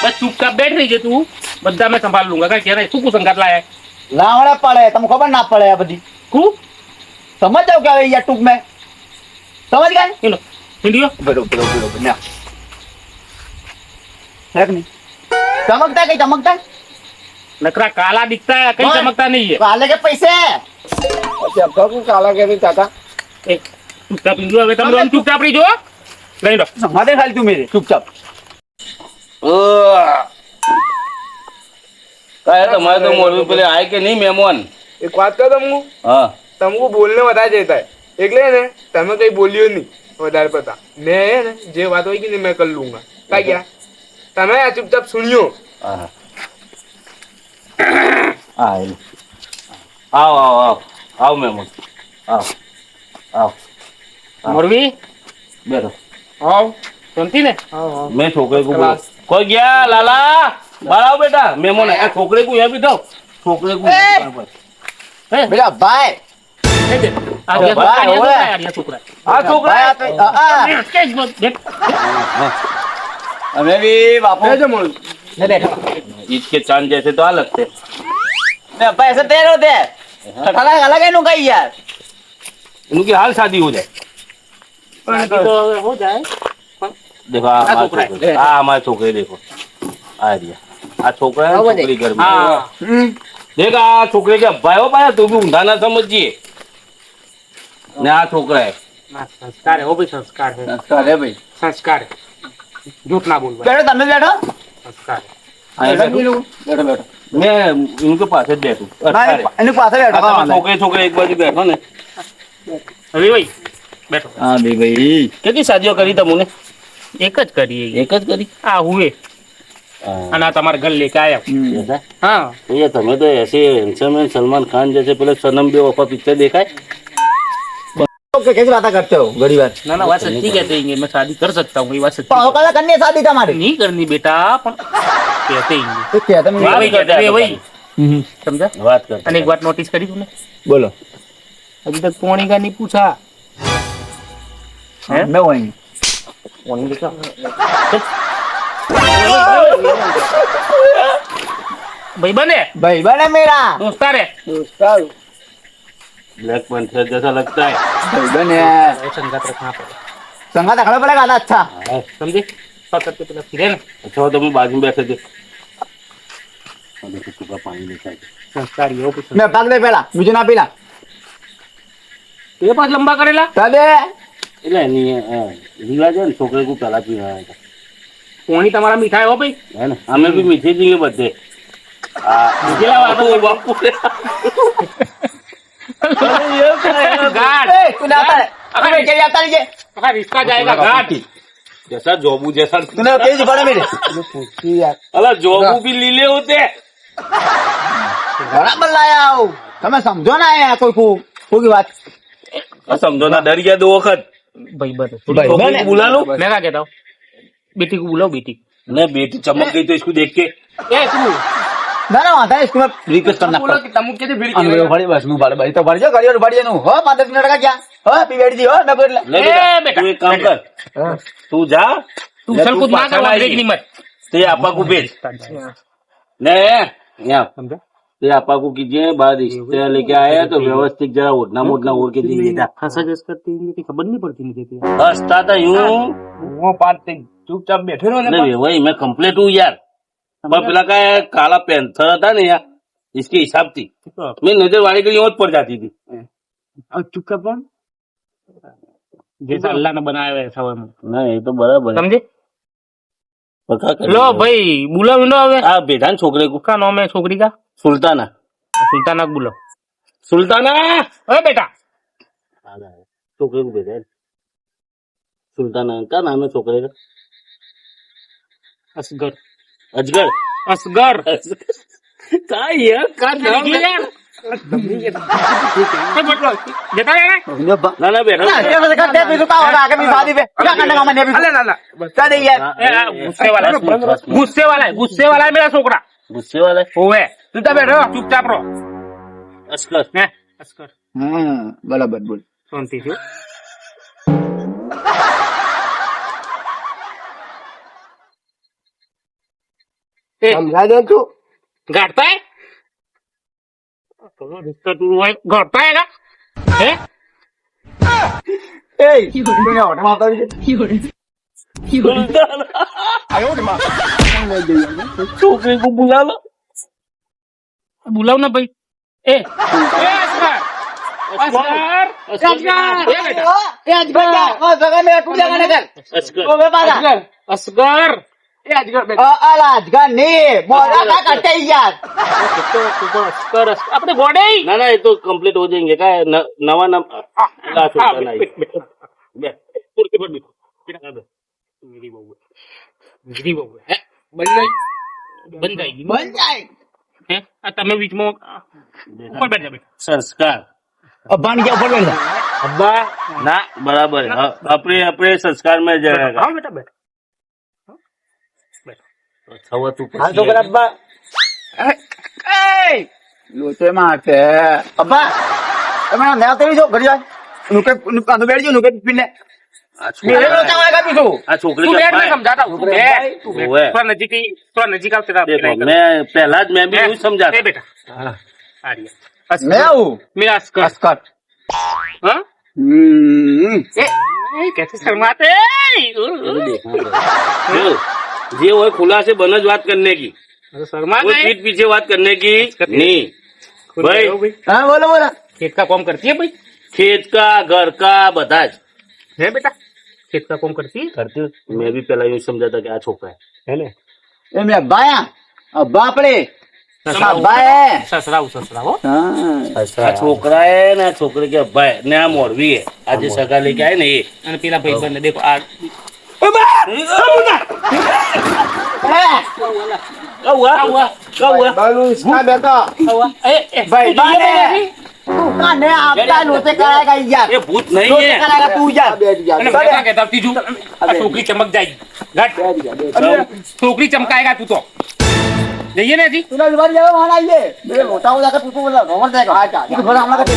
बस चुपचाप बैठ रही है तू बद्दा मैं संभाल लूंगा क्या कह रहा है तू को संगात लाया है લાવડા પડે તમે ખબર ના પડે આ બધી तू સમજ જાવ કે હવે યાર ટૂંક મેં સમજ ગયા ये लो वीडियो બરોબર ના है कि नहीं चमकता कहीं चमकता नकरा काला दिखता है कहीं हाँ। चमकता नहीं है काले के पैसे કાલા કે ચાચા एक चुपचाप वीडियो હવે તમે લોન ચુપચાપ રહી જો લઈ લો समाधे खाली तू मेरे चुपचाप काय તમારે તો મોરબી પેલે આય કે નહીં મહેમાન એક વાત કહો તમને હા તમકો બોલને વધારે જતા એટલે ને તમે કઈ બોલ્યો નહીં વધારે પતા મેં હે ને જે વાત હોય કે મેં કરી લૂંગા કા ગયા તમે આ ચૂપચાપ સુન્યો હા આવ આવ આવ આવ મહેમાન આવ આવ મોરવી બેઠો આવ શાંતિ ને मैं छोकरे को बोला कोई गया लाला बाहर आओ बेटा मेमोन है छोकरे को यहाँ बिठाओ छोकरे को હે बेटा भाई દે દે આ ઓય, ગયા ભાઈ, ઓય. આ છોકરા हाँ छोकरा भाई आ કેસ બોલ દેખ हमें भी बापू જમણ ईद के चांद जैसे तो अलग थे मैं पैसे दे रहे थे अलग अलग है नु कहीं यार उनकी हाल शादी हो जाए તો હવે હો જાય देखो આ છોકરા है। हाँ हमारे छोकरे देखो आ दिया आ छोकरा है छोकरी घर में હા देख आ छोकरे के भाई हो पाया तू भी ऊंधा ना समझिए ने आ छोकरा है ના, સંસ્કાર है वो भी संस्कार है अरे भाई संस्कार है झूठ ना बोलवा बैठो तब बैठो संस्कार है आए बैठो बैठो बैठो मैं इनके पास ही बैठू ना इन्हें पास बैठो आ, તમે છોકરે છોકરે એક બાજુ બેઠો ને હવે ભાઈ બેઠો हां दे भाई કેટલી શાદીઓ કરી તમને એક જ કરીએ એક જ કરી આ હુએ અને આ તમારા ઘર લેકે આયા ऐसा હા भैया तुम्हें तो ऐसे हैंडसम है सलमान खान जैसे पहले सनम बे वफा पिक्चर देखा है ओके कैसी बातें करते हो गरीब बात ना ना बात सच्ची कहते हैं मैं शादी कर सकता हूँ ये बात सच्ची पाओ कला करनी है शादी तुम्हारी नहीं करनी बेटा पण कहते ही तो क्या तुम बात वही करते हैं वही समझा बात करते અને એક વાત નોટિસ કરી તું ને बोलो अभी तक पोणी का नहीं पूछा हैं मैं वही पोणी देखा भाई बने भाई बना मेरा दोस्तार है ब्लैक पैंथर जैसा लगता है भाई बने संगात रखना पड़ेगा संगा रखना पड़ेगा ना अच्छा समझे पकड़ के पेला फिरे ना अच्छा हो तुम बाजू में बैठे थे देखो चुका पानी लेके आए संस्कार ये हो कुछ मैं भाग दे पहला मुझे ना पीला ये पास लंबा करेला तबे એટલે એની રિવાજ है छोकरे को पहला पीना है पोणी તમારા મીઠા હો ભાઈ है ना हमें भी मीठे चाहिए बच्चे જેલા વાતો बापू गाड़ ए तू ना आता है अबे क्या जाता नहीं हाँ रिश्ता जाएगा घाट जैसा जोबू जैसा तूने तेज पड़ा मेरे अला जोबू भी लीले होते बराबर लाया हो तुम्हें समझो ना है कोई को की बात समझो ना डर गया 2 वक्त भाई बन भाई छोकरे को बुला लो मैं क्या कहता हूँ बेटी को बुलाओ बेटी नहीं बेटी चमक गई तो इसको देख के ए तू ना ना आता है इसको मैं रिक्वेस्ट करना बोलो कि तमुक के फिर अरे बड़ी बस नु बड़ भाई तो बढ़ जा गाड़ी और बढ़ जा नु हो 5 मिनट का क्या हो पी बैठ जी हो ना बोल ले ए, बेटा बेटा, तू एक काम कर तू जा तू या चल तू कुछ ना पाछा कर लाएगी। ब्रेक नहीं मत ते आपा को भेज नहीं यहाँ समझा ते आपा को कीजिए बाद रिश्ते लेके आया तो व्यवस्थित जरा उठना मोड़ना ओढ़ के दीजिए हंसा जस करती है कि खबर नहीं पड़ती मुझे तो हंसता था यूं હું પાંચ ચૂપચાપ બેઠો રહ્યો ને नहीं वही मैं कंप्लीट हूँ यार पर पिला का काला पैंथर था ना यार इसके हिसाब थी मैं नजर वाले के लिए और पड़ जाती थी अब चुपचाप कौन जैसा अल्लाह ने बनाया है ऐसा हम नहीं ये तो बराबर है समझे पक्का कर लो भाई बुलाओ विनो હવે आप बेटा छोकरे को का नाम है छोकरी का सुल्ताना सुल्ताना को बुलाओ सुल्ताना अरे बेटा छोकरे को भेजा है सुल्ताना क्या नाम है छोकरे का असगर अजगर असगर का ये का नाम है? यार देता है ना ना बेटा ये बस कर दे तू का हो रहा है कभी शादी पे क्या करने का मैंने अभी અલે ના ના क्या नहीं यार गुस्से वाला है गुस्से वाला है मेरा छोकरा गुस्से वाला है ओए तू तो बैठो चुपचाप रहो अस्कर हैं असगर बराबर बोल शांति से એ સમજાય દે તું ગાડતા હે થોડો રિશ્તો તું હોય ગાડતા હે હે એ તું ને ઓટમાં આવતા છે છોકરી કો બુલા લો बुलाओ ना भाई ए असगर असगर ए बेटा ઓ સગા મે તું જગા નગર અસગર ઓ બે પાડા असगर ए अजगर बेटा અલા આજગા ને બોલા કા કરતે યાર असगर अपने गोडे ના ના એ તો કમ્પ્લીટ હો જાएंगे का नवा नम ला छोटा नहीं બે कुर्सी पर बैठो बेटा मेरी बहू है बन जाएगी બન જાય है आ તમે બીચમાં ઉપર બેઠ જા બેટા संस्कार અબ્બાન કે ઉપર બેઠા अब्बा ना बराबर है अपने अपने संस्कार में जाएगा हाँ बेटा बेटा अच्छा हुआ तू હા તો પેલા અબ્બા એ લોચે મારતે અબ્બા તમે ના તેરી જો ઘર જાય નુકે નુકાનો બેઠજો નુકે પીને મેરે લોચા વાળા કા તું આ છોકરી तू के बैठ मैं भाई समझाता हूँ तू बैठ ओए थोड़ा नजीक आओ तेरा देखो मैं पहला मैं भी यूं समझा ए बेटा आ रही है मैं आऊं मेरा अस्कर अस्कर हाँ ए कैसे शर्माते ये वो खुला से बनज बात करने की शर्मा वो गए पीठ पीछे बात करने की नहीं भाई हाँ बोलो बोलो खेत का काम करती है भाई खेत का घर का બધા જ है बेटा खेत का काम करती है करती हूँ मैं भी पहला यूं समझा था कि आ छोकरा है ना એ મેં અબ્બાયા અબ્બા આપણે અબ્બા હે ससरा ससरा हो હા આ છોકરા है ना छोकरे के अब्बा है ने आ मोरवी है आज सगा लेके आए ना ये અને પેલા ભાઈ બંને देखो आ क्या हुआ क्या हुआ બાલુ ઇસકા બેટા ए ભાઈ બાને કાને આપતા લોચે કરાયેગા યાર ये भूत नहीं લોચે है કરાયેગા તું યાર અને મેં क्या कहता हूँ तीजू आ छोकरी चमक जाएगी घट छोकरी चमकाएगा तू तो जाइए ना जी તું ના દિવાળી જાવ માન આઈએ મેરે લોટા હો જાકે તું તો બોલા રોમર જાયગા હા જા તું ભલા હમણાં કર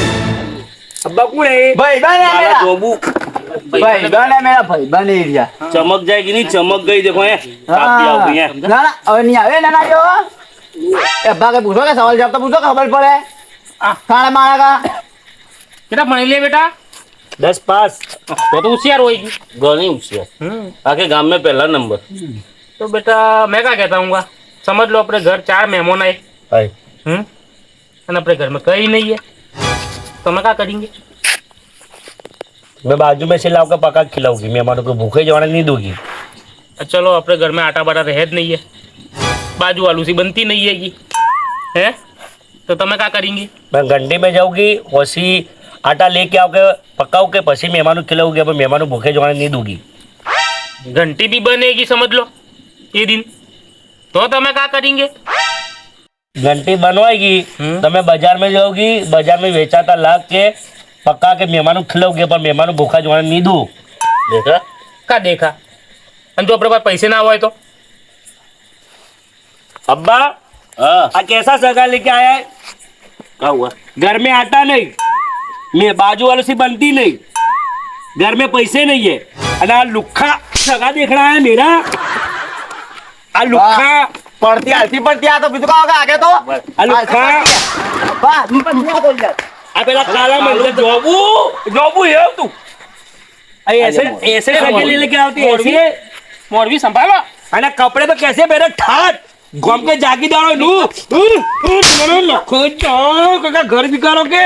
अब्बा कौन है ભાઈ બાને काला મેરા जोबू ભાઈ બાને મેરા ભાઈ બાને એરિયા चमक जाएगी नहीं चमक गई देखो ये काट दिया हो गई है ના ના હવે નહીં આવે ના ના જો એ અબ્બા કે પૂછો કે સવાલ જવાબ તો પૂછો ખબર પડે ખાણે મારેગા कितना पढ़ लिया बेटा 10 पास तो होशियार होएगी गणी होशियार आके गांव में पहला नंबर तो बेटा मैं क्या कहता हूँ समझ लो अपने घर 4 मेहमान आए भाई और अपने घर में कहीं नहीं है तो मैं क्या करेंगे मैं बाजू में से लाव कर पका के खिलाऊंगी मेहमानों को भूखे जवाना नहीं दूंगी चलो अपने घर में आटा बाटा रह नहीं है बाजू आलू सी बनती नहीं है तो તમે क्या करेंगे मैं घंटे में जाऊंगी वैसी आटा लेके आओगे पकाओ के पसी मेहमानों को खिलाऊंगी अब मेहमानों भूखे जवाना नहीं दूंगी घंटी भी बनेगी समझ लो ये दिन तो તમે क्या करेंगे घंटी बनवाएगी तो मैं बाजार में जाऊंगी बाजार में बेचाता ला के पका के मेहमानों को खिलाऊंगी पर मेहमानों भूखा जवाना नहीं दूं देखा क्या देखा અને જો આપણે પાસે પૈસે ના હોય તો अब्बा आ कैसा सगा लेके आया है क्या हुआ घर में आटा नहीं मैं बाजू वालों से बनती नहीं घर में पैसे नहीं है अरे आ लुखा सगा देख रहा है मेरा आ लुखा પડતી હાલતી પડતી આ તો બીજું કાં હોગા આગે તો આ લુખા બા તું પણ નહીં આવતો યાર आ पेला काला मंदिर जोबू जोबू है तू ऐसे ऐसे सगे ले लेके आती है ऐसे મોરબી સંભાળો अरे कपड़े तो कैसे मेरे ठाट घूम के जागीदारो नू तुम्हारा लखो जाओ का घर बिकारो के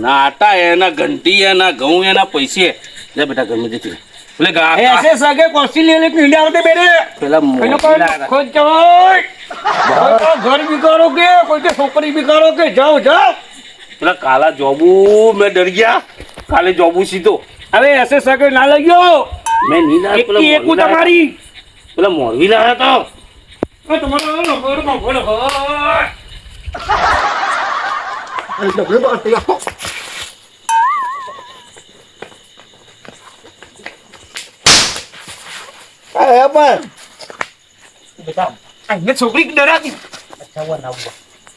ना आटा है ना घंटी है ना गेहूं है ना पैसे है ले बेटा घर में देती बोले ऐसे सगे कौसी ले लेके इंडिया होते मेरे पहला લખો જોઈ घर बिकारो के कोई के छोकरी बिकारो के जाओ जाओ बोला काला जोबू मैं डर गया काले जोबू सीधो अरे ऐसे सगे ना लगियो मैं नहीं लाया એક થી એક હું તમારી बोला मोरवी लाया तो તમારો નંબર મગોળ હોય એ પણ बेटा अन्य छोकरी की डराती अच्छा हुआ ना हुआ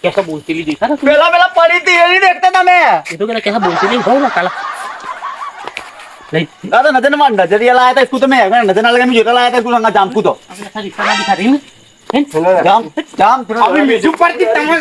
कैसा बोलती ली देखा ना तूने? પેલા પેલા પડી હતી એ નહીં દેખતા તમે ये तो मेरा कैसा बोलती नहीं भाई ना काला લઈ દાદા નજર માં નજરિયા લાયા હતા સ્કૂલ તમે નજર ના લગાવી જોતા લાયા હતા સ્કૂલ અંગા જામ કૂતો આપણે ખાલી કમાડી ખાધી ને હે? જામ જામ હવે બીજું પરથી તમે